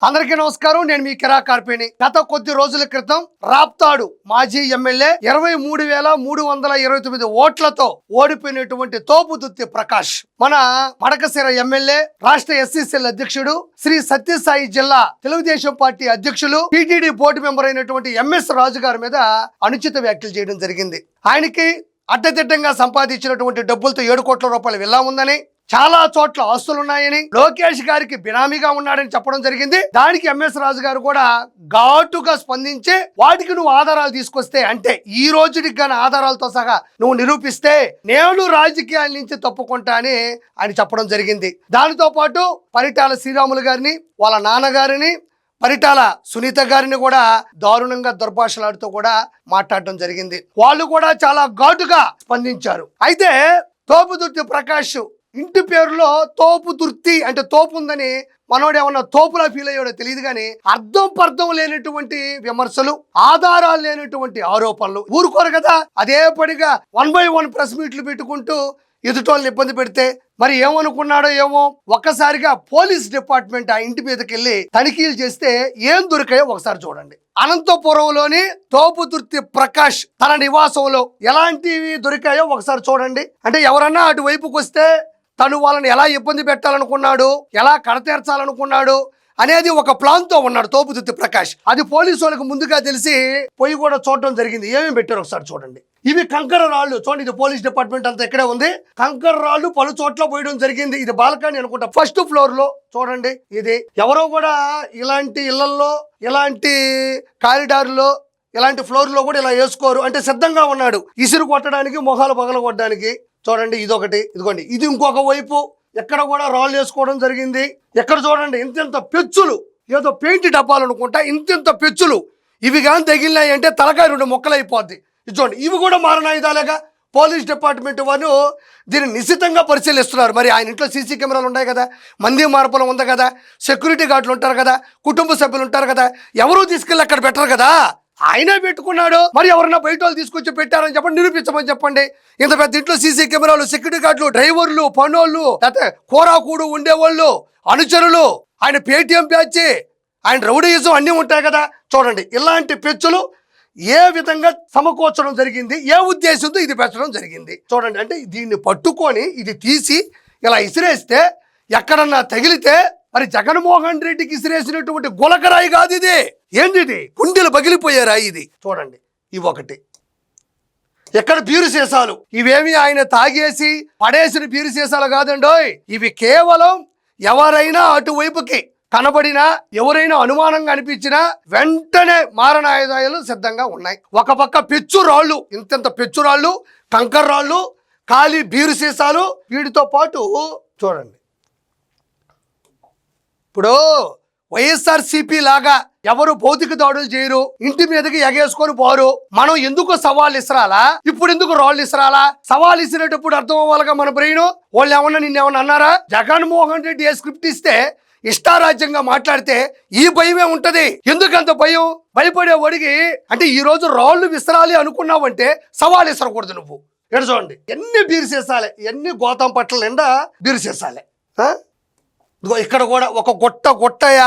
అందరికీ నమస్కారం. నేను మీ కిరా కార్పేని. గత కొద్ది రోజుల క్రితం రాప్తాడు మాజీ ఎమ్మెల్యే 23,329 ఓట్లతో ఓడిపోయినటువంటి తోపుదుర్తి ప్రకాష్ మన మడకశిర ఎమ్మెల్యే, రాష్ట్ర ఎస్సీసీఎల్ అధ్యక్షుడు, శ్రీ సత్యసాయి జిల్లా తెలుగుదేశం పార్టీ అధ్యక్షులు, టీటీడీ బోర్డు మెంబర్ అయినటువంటి ఎంఎస్ రాజు గారి మీద అనుచిత వ్యాఖ్యలు చేయడం జరిగింది. ఆయనకి అడ్డదిడ్డంగా సంపాదించినటువంటి డబ్బులతో 7 కోట్ల రూపాయలు విల్లా ఉందని, చాలా చోట్ల ఆస్తులున్నాయని, లోకేష్ గారికి బినామీగా ఉన్నాడని చెప్పడం జరిగింది. దానికి ఎంఎస్ రాజు గారు కూడా ఘాటుగా స్పందించి, వాటికి నువ్వు ఆధారాలు తీసుకొస్తే, అంటే ఈ రోజుకి గాని ఆధారాలతో సహా నువ్వు నిరూపిస్తే నేను రాజకీయాల నుంచి తప్పుకుంటా అని ఆయన చెప్పడం జరిగింది. దానితో పాటు పరిటాల శ్రీరాములు గారిని, వాళ్ళ నాన్నగారిని, పరిటాల సునీత గారిని కూడా దారుణంగా దుర్భాషలాడుతూ కూడా మాట్లాడడం జరిగింది. వాళ్ళు కూడా చాలా ఘాటుగా స్పందించారు. అయితే తోపుదుర్తి ప్రకాష్ ఇంటి పేరులో తోపుదుర్తి అంటే తోపు ఉందని మనోడు ఏమన్నా తోపులా ఫీల్ అయ్యాడో తెలియదు కానీ, అర్థం లేనటువంటి విమర్శలు, ఆధారాలు లేనటువంటి ఆరోపణలు ఊరుకోరు కదా. అదే పడిగా 1 by 1 ప్రెస్ మీట్లు పెట్టుకుంటూ ఎదుటోళ్ళని ఇబ్బంది పెడితే మరి ఏమనుకున్నాడో ఏమో. ఒక్కసారిగా పోలీస్ డిపార్ట్మెంట్ ఆ ఇంటి మీదకి వెళ్ళి తనిఖీలు చేస్తే ఏం దొరికాయో ఒకసారి చూడండి. అనంతపురంలోని తోపుదుర్తి ప్రకాష్ తన నివాసంలో ఎలాంటివి దొరికాయో ఒకసారి చూడండి. అంటే ఎవరన్నా అటువైపుకి వస్తే తను వాళ్ళని ఎలా ఇబ్బంది పెట్టాలనుకున్నాడు, ఎలా కడతీర్చాలనుకున్నాడు అనేది ఒక ప్లాన్తో ఉన్నాడు తోపుదుర్తి ప్రకాష్. అది పోలీసు వాళ్ళకి ముందుగా తెలిసి పోయి కూడా చూడటం జరిగింది. ఏమేమి పెట్టారు ఒకసారి చూడండి. ఇవి కంకర రాళ్ళు చూడండి. ఇది పోలీస్ డిపార్ట్మెంట్ అంతా ఇక్కడే ఉంది. కంకర రాళ్ళు పలు చోట్ల పోయడం జరిగింది. ఇది బాల్కనీ అనుకుంటా, ఫస్ట్ ఫ్లోర్ లో చూడండి. ఇది ఎవరో కూడా ఇలాంటి ఇళ్లలో, ఇలాంటి కారిడార్లో, ఇలాంటి ఫ్లోర్ లో కూడా ఇలా వేసుకోరు. అంటే సిద్ధంగా ఉన్నాడు ఇసురు కొట్టడానికి, మొహాలు పగల కొట్టడానికి. చూడండి ఇదొకటి, ఇదిగోండి ఇది ఇంకొక వైపు. ఎక్కడ కూడా రాళ్ళు వేసుకోవడం జరిగింది. ఎక్కడ చూడండి ఇంత పెచ్చులు, ఏదో పెయింట్ డబ్బాలు అనుకుంటా, ఇంత పెచ్చులు. ఇవి కానీ తగిలినాయి అంటే తలకాయ 2 ముక్కలు అయిపోద్ది. చూడండి ఇవి కూడా మారణాయుధాలేగా. పోలీస్ డిపార్ట్మెంట్ వాళ్ళు దీన్ని నిశ్చితంగా పరిశీలిస్తున్నారు. మరి ఆయన ఇంట్లో సీసీ కెమెరాలు ఉన్నాయి కదా, మంది మార్పులు ఉంది కదా, సెక్యూరిటీ గార్డులు ఉంటారు కదా, కుటుంబ సభ్యులు ఉంటారు కదా, ఎవరూ తీసుకెళ్ళి అక్కడ పెట్టరు కదా. ఆయనే పెట్టుకున్నాడు. మరి ఎవరన్నా బయట వాళ్ళు తీసుకొచ్చి పెట్టారని చెప్పండి, నిరూపించమని చెప్పండి. ఇంత పెద్ద ఇంట్లో సీసీ కెమెరాలు, సెక్యూరిటీ గార్డులు, డ్రైవర్లు, పనోళ్ళు, లేకపోతే కూరాకూడు ఉండేవాళ్ళు, అనుచరులు, ఆయన పేటీఎం బ్యాచ్, ఆయన రౌడీయిజం అన్నీ ఉంటాయి కదా. చూడండి ఇలాంటి పెచ్చులు ఏ విధంగా సమకూర్చడం జరిగింది, ఏ ఉద్దేశంతో ఇది పెట్టడం జరిగింది చూడండి. అంటే దీన్ని పట్టుకొని ఇది తీసి ఇలా ఇసిరేస్తే ఎక్కడన్నా తగిలితే మరి జగన్మోహన్ రెడ్డికి ఇసిరేసినటువంటి గులకరాయి కాదు ఇది. ఏంది ఇది? కుండీలు పగిలిపోయారా ఇది? చూడండి ఇవి ఒకటి. ఎక్కడ బీరు సీసాలు, ఇవేమి ఆయన తాగేసి పడేసిన బీరు సీసాలు కాదండోయ్. ఇవి కేవలం ఎవరైనా అటువైపుకి కనబడినా, ఎవరైనా అనుమానంగా అనిపించినా వెంటనే మారణాయుధాలు సిద్ధంగా ఉన్నాయి. ఒక పక్క పెచ్చు రాళ్ళు, ఇంత పెచ్చు రాళ్ళు, కంకర రాళ్ళు, ఖాళీ బీరు సీసాలు. వీటితో పాటు చూడండి, ఇప్పుడు వైఎస్ఆర్సీపీ లాగా ఎవరు భౌతిక దాడులు చేయరు, ఇంటి మీదకి ఎగేసుకొని పోరు. మనం ఎందుకు సవాళ్ళు ఇసరాలా? ఇప్పుడు ఎందుకు రాళ్ళు ఇసరాలా? సవాల్ ఇసిరేటప్పుడు అర్థం అవ్వాలిగా మన బ్రెయిన్. వాళ్ళు ఏమన్నా నిన్నేమన్నా అన్నారా? జగన్మోహన్ రెడ్డి ఏ స్క్రిప్ట్ ఇస్తే ఇష్టారాజ్యంగా మాట్లాడితే ఈ భయమే ఉంటది. ఎందుకంత భయం? భయపడే వాడికి అంటే ఈ రోజు రాళ్ళు విసరాలి అనుకున్నావంటే సవాల్ ఇసరకూడదు నువ్వు. ఎక్కడ చూడండి ఎన్ని బీరు సీసాలే, ఎన్ని గోతం పట్ల నిండా బీరు సీసాలే. ఇక్కడ కూడా ఒక గుట్టయా,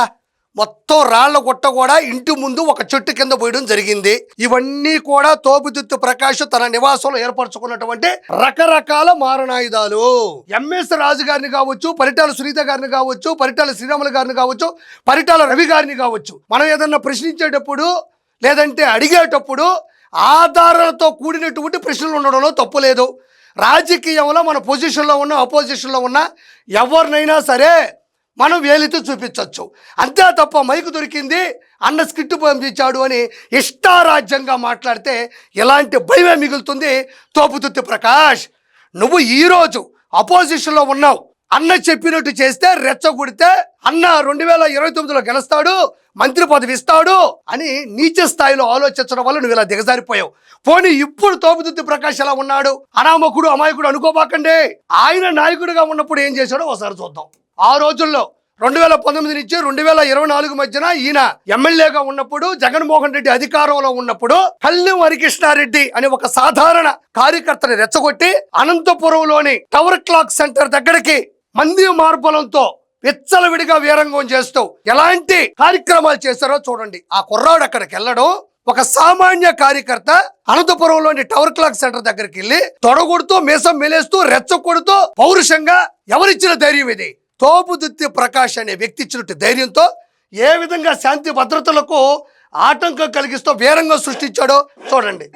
మొత్తం రాళ్ల గుట్ట కూడా ఇంటి ముందు ఒక చెట్టు కింద పోయడం జరిగింది. ఇవన్నీ కూడా తోపుదుర్తి ప్రకాష్ తన నివాసంలో ఏర్పరచుకున్నటువంటి రకరకాల మారణాయుధాలు. ఎంఎస్ రాజు గారిని కావచ్చు, పరిటాల సునీత గారిని కావచ్చు, పరిటాల శ్రీరాములు గారిని కావచ్చు, పరిటాల రవి గారిని కావచ్చు, మనం ఏదన్నా ప్రశ్నించేటప్పుడు లేదంటే అడిగేటప్పుడు ఆధారాలతో కూడినటువంటి ప్రశ్నలు ఉండడంలో తప్పు లేదు. రాజకీయంలో మన పొజిషన్లో ఉన్న, అపోజిషన్లో ఉన్న ఎవరినైనా సరే మనం వేలితో చూపించవచ్చు. అంతే తప్ప మైకు దొరికింది అన్న స్క్రిప్ట్ పంపించాడు అని ఇష్టారాజ్యంగా మాట్లాడితే ఇలాంటి భయమే మిగులుతుంది. తోపుదుర్తి ప్రకాష్, నువ్వు ఈరోజు అపోజిషన్లో ఉన్నావు, అన్న చెప్పినట్టు చేస్తే రెచ్చగొడితే అన్న 2029లో గెలుస్తాడు, మంత్రి పదవి ఇస్తాడు అని నీచ స్థాయిలో ఆలోచించడం వల్ల నువ్వు ఇలా దిగజారిపోయావు. పోనీ ఇప్పుడు తోపుదుర్తి ప్రకాష్ ఎలా ఉన్నాడు? అనామకుడు, అమాయకుడు అనుకోబాకండి. ఆయన నాయకుడిగా ఉన్నప్పుడు ఏం చేశాడో ఒకసారి చూద్దాం. ఆ రోజుల్లో 2019 నుంచి 2024 మధ్యన ఈయన ఎమ్మెల్యేగా ఉన్నప్పుడు, జగన్మోహన్ రెడ్డి అధికారంలో ఉన్నప్పుడు కల్లి హరికృష్ణారెడ్డి అనే ఒక సాధారణ కార్యకర్తని రెచ్చగొట్టి అనంతపురంలోని టవర్ క్లాక్ సెంటర్ దగ్గరికి మంది మార్బలంతో విచ్చలవిడిగా వీరంగం చేస్తూ ఎలాంటి కార్యక్రమాలు చేశారో చూడండి. ఆ కుర్రాడు అక్కడికి వెళ్ళడం, ఒక సామాన్య కార్యకర్త అనంతపురంలోని టవర్ క్లాక్ సెంటర్ దగ్గరికి వెళ్ళి తొడగొడుతూ మీసం మెలేస్తూ రెచ్చగొడుతూ పౌరుషంగా ఎవరిచ్చిన ధైర్యం ఇది? తోపుదుత్తి ప్రకాష్ అనే వ్యక్తి ఇచ్చినట్టు ధైర్యంతో ఏ విధంగా శాంతి భద్రతలకు ఆటంకం కలిగిస్తూ వీరంగం సృష్టించాడో చూడండి.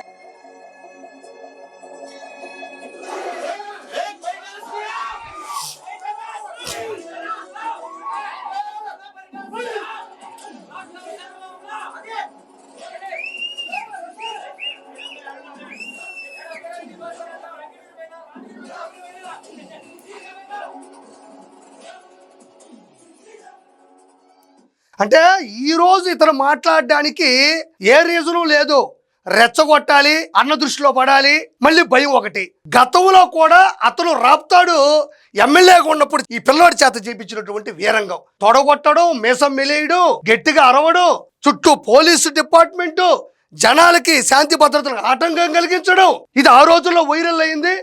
అంటే ఈ రోజు ఇతను మాట్లాడడానికి ఏ రీజను లేదు. రెచ్చగొట్టాలి, అన్న దృష్టిలో పడాలి, మళ్ళీ భయం ఒకటి. గతంలో కూడా అతను రాప్తాడు ఎమ్మెల్యేగా ఉన్నప్పుడు ఈ పిల్లోడి చేత చేపించినటువంటి వీరంగం, తొడగొట్టడం, మీసం మెలేయడం, గట్టిగా అరవడం, చుట్టూ పోలీసు డిపార్ట్మెంటు, జనాలకి శాంతి భద్రతలకు ఆటంకం కలిగించడం, ఇది ఆ రోజుల్లో వైరల్ అయింది.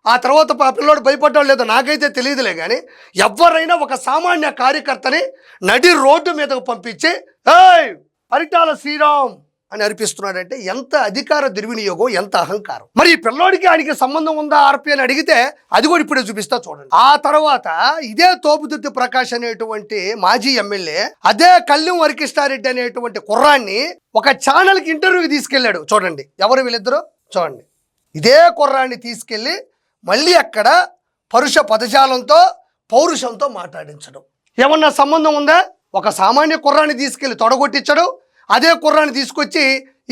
ఆ తర్వాత పిల్లోడు భయపడ్డాడు లేదో నాకైతే తెలియదులే, కానీ ఎవరైనా ఒక సామాన్య కార్యకర్తని నడి రోడ్డు మీదకు పంపించి ఏయ్ పరిటాల శ్రీరామ్ అని అర్పిస్తున్నాడంటే ఎంత అధికార దుర్వినియోగం, ఎంత అహంకారం. మరి ఈ పిల్లోడికి ఆయనకి సంబంధం ఉందా ఆర్పి అని అడిగితే అది కూడా ఇప్పుడే చూపిస్తా చూడండి. ఆ తర్వాత ఇదే తోపుదుత్తి ప్రకాష్ అనేటువంటి మాజీ ఎమ్మెల్యే అదే కళ్యం వరకిష్టారెడ్డి అనేటువంటి కుర్రాన్ని ఒక ఛానల్కి ఇంటర్వ్యూకి తీసుకెళ్లాడు. చూడండి ఎవరు వీళ్ళిద్దరూ, చూడండి. ఇదే కుర్రాన్ని తీసుకెళ్లి మళ్ళీ అక్కడ పరుష పదజాలంతో పౌరుషంతో మాట్లాడించడం. ఏమన్నా సంబంధం ఉందా? ఒక సామాన్య కుర్రాన్ని తీసుకెళ్లి తొడగొట్టించడం, అదే కుర్రాన్ని తీసుకొచ్చి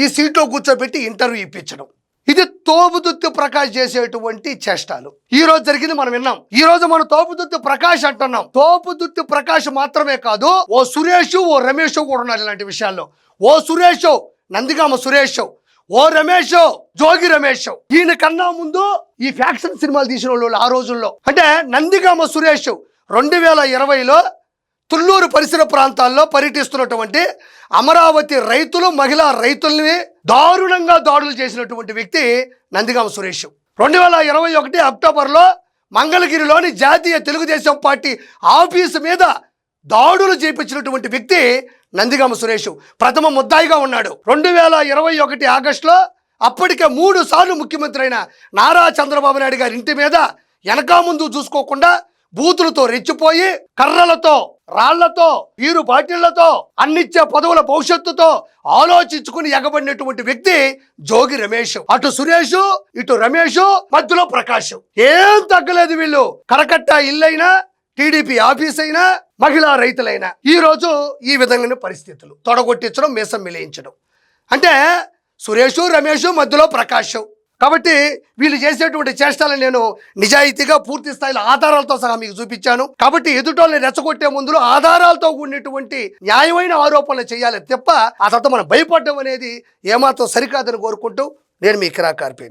ఈ సీట్లో కూర్చోబెట్టి ఇంటర్వ్యూ ఇప్పించడం. ఇది తోపుదుత్తి ప్రకాష్ చేసేటువంటి చేష్టాలు. ఈ రోజు జరిగింది మనం విన్నాం. ఈ రోజు మనం తోపుదుత్తి ప్రకాష్ అంటున్నాం. తోపుదుత్తి ప్రకాష్ మాత్రమే కాదు, ఓ సురేష్, ఓ రమేష్ కూడా ఉన్నారు ఇలాంటి విషయాల్లో. ఓ సురేష్, నందిగామ సురేష్, ఓ రమేష్, జోగి రమేష్. ఈయన కన్నా ముందు ఈ ఫ్యాక్షన్ సినిమాలు తీసిన వాళ్ళు ఆ రోజుల్లో. అంటే నందిగామ సురేష్ 2020లో తుళ్ళూరు పరిసర ప్రాంతాల్లో పర్యటిస్తున్నటువంటి అమరావతి రైతులు, మహిళా రైతుల్ని దారుణంగా దాడులు చేసినటువంటి వ్యక్తి నందిగామ సురేష్. 2021 అక్టోబర్లో మంగళగిరిలోని జాతీయ తెలుగుదేశం పార్టీ ఆఫీసు మీద దాడులు చేయించినటువంటి వ్యక్తి నందిగామ సురేష్ ప్రథమ ముద్దాయిగా ఉన్నాడు. 2021 ఆగస్టులో అప్పటికే 3 సార్లు ముఖ్యమంత్రి అయిన నారా చంద్రబాబు నాయుడు గారి ఇంటి మీద వెనకా ముందు చూసుకోకుండా బూతులతో రెచ్చిపోయి కర్రలతో, రాళ్లతో, వీరు బాటిళ్లతో, అన్నిచ్చే పదవుల భవిష్యత్తుతో ఆలోచించుకుని ఎగబడినటువంటి వ్యక్తి జోగి రమేష్. అటు సురేష్, ఇటు రమేష్, మధ్యలో ప్రకాష్. ఏం తగ్గలేదు వీళ్ళు. కరకట్ట ఇల్లైనా, టీడీపీ ఆఫీస్ అయినా, మహిళా రైతులైనా ఈ రోజు ఈ విధంగానే పరిస్థితులు. తొడగొట్టించడం, మీసం మిలేయించడం. అంటే సురేష్, రమేష్, మధ్యలో ప్రకాష్. కాబట్టి వీళ్ళు చేసేటువంటి చేష్టాలను నేను నిజాయితీగా పూర్తి స్థాయిలో ఆధారాలతో సహా మీకు చూపించాను. కాబట్టి ఎదుటోళ్ళని రెచ్చగొట్టే ముందు ఆధారాలతో కూడినటువంటి న్యాయమైన ఆరోపణలు చేయాలి తప్ప ఆ తర్వాత మనం భయపడడం అనేది ఏమాత్రం సరికాదని కోరుకుంటూ నేను మీ కిరాకార్పేని.